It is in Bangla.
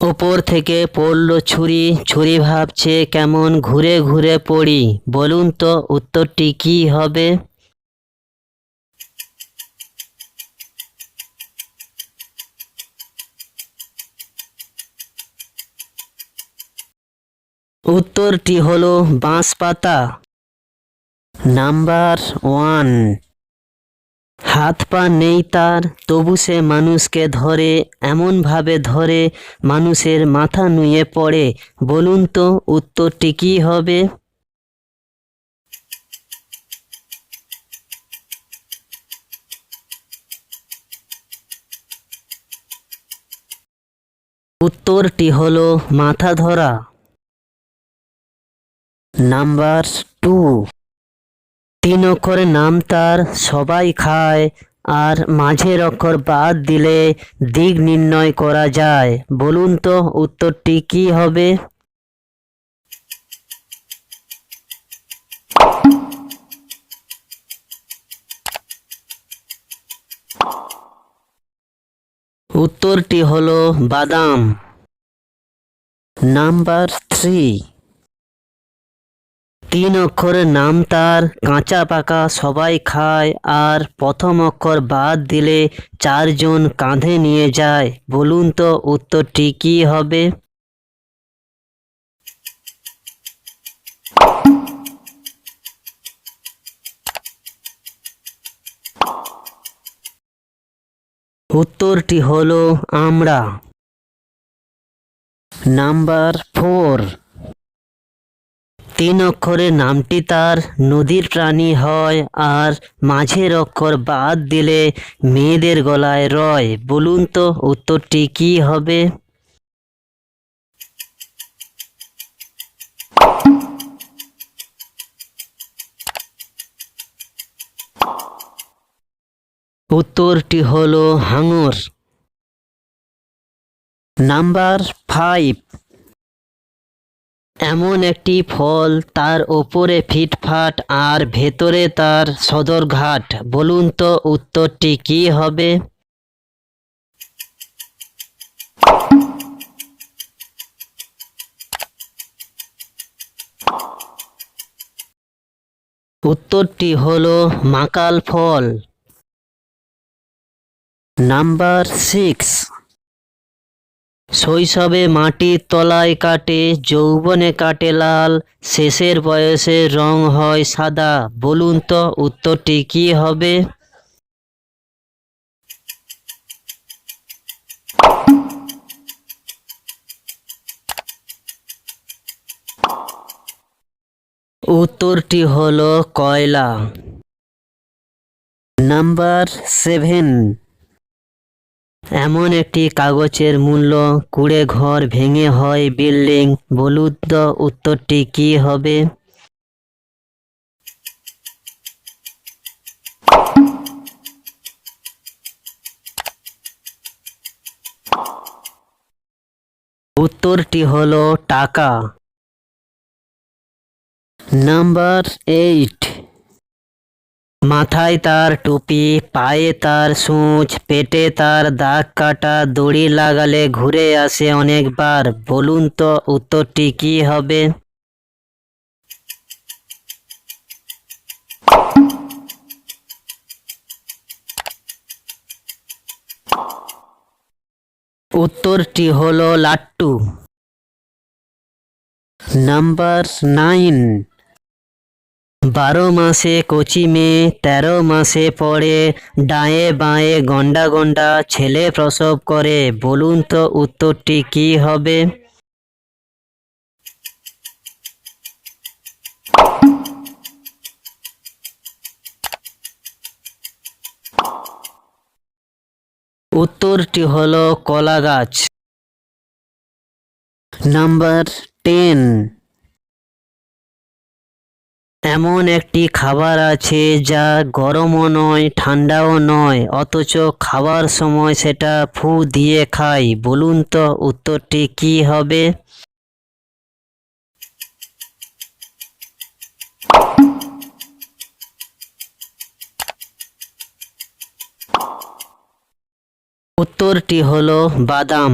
ওপর থেকে পড়ল ছুরি, ছুরি ভাবছে কেমন ঘুরে ঘুরে পড়ি, বলুন তো উত্তরটি কি হবে? উত্তরটি হলো বাঁশপাতা। নাম্বার 1। হাত পা নেই তার, তবু সে মানুষকে ধরে, এমনভাবে ধরে মানুষের মাথা নুয়ে পড়ে, বলুন তো উত্তরটি কি হবে? উত্তরটি হলো মাথা ধরা। নাম্বার 2। 3 অক্ষরের নাম তার, সবাই খায়, আর মাঝের অক্ষর বাদ দিলে দিক নির্ণয় করা যায়, বলুন তো উত্তরটি কি হবে? উত্তরটি হলো বাদাম। নাম্বার 3। 3 অক্ষরের নাম তার, কাঁচা পাকা সবাই খায়, আর প্রথম অক্ষর বাদ দিলে 4 জন কাঁধে নিয়ে যায়, বলুন তো উত্তরটি কি হবে? উত্তরটি হলো আমড়া। নাম্বার 4। 3 অক্ষরের নামটি তার, নদীর প্রাণী হয়, আর মাঝের অক্ষর বাদ দিলে মেয়েদের গলায় রয়, বলুন তো উত্তরটি কি হবে? উত্তরটি হলো হাঙর। নাম্বার 5। এমন একটি ফল, তার ওপরে ফিটফাট আর ভেতরে তার সদরঘাট, বলুন তো উত্তরটি কি হবে? উত্তরটি হলো মাকাল ফল। নাম্বার 6। শৈশবে মাটির তলায় কাটে, যৌবনে কাটে লাল, শেষের বয়সে রং হয় সাদা, বলুন তো উত্তরটি কি হবে? উত্তরটি হলো কয়লা। নাম্বার 7। এমন একটি কাগজের মূল্য, কুড়ে ঘর ভেঙে হয় বিল্ডিং, বলুন তো উত্তরটি কি হবে? উত্তরটি হলো টাকা। নাম্বার 8। মাথায় তার টুপি, পায়ে তার সূঁচ, পেটে তার দাগ কাটা, দড়ি লাগালে ঘুরে আসে অনেকবার, বলুন তো উত্তরটি কি হবে? উত্তরটি হলো লাট্টু। নাম্বার 9। 12 মাসে কচি মেয়ে, 13 মাসে পড়ে, ডায়ে বাঁয়ে গন্ডা গন্ডা ছেলে প্রসব করে, বলুন তো উত্তরটি কি হবে? উত্তরটি হলো কলা গাছ। নাম্বার 10। এমন একটি খাবার আছে যা গরমও নয় ঠান্ডাও নয়, অথচ খাওয়ার সময় সেটা ফু দিয়ে খাই, বলুন তো উত্তরটি কি হবে? উত্তরটি হলো বাদাম।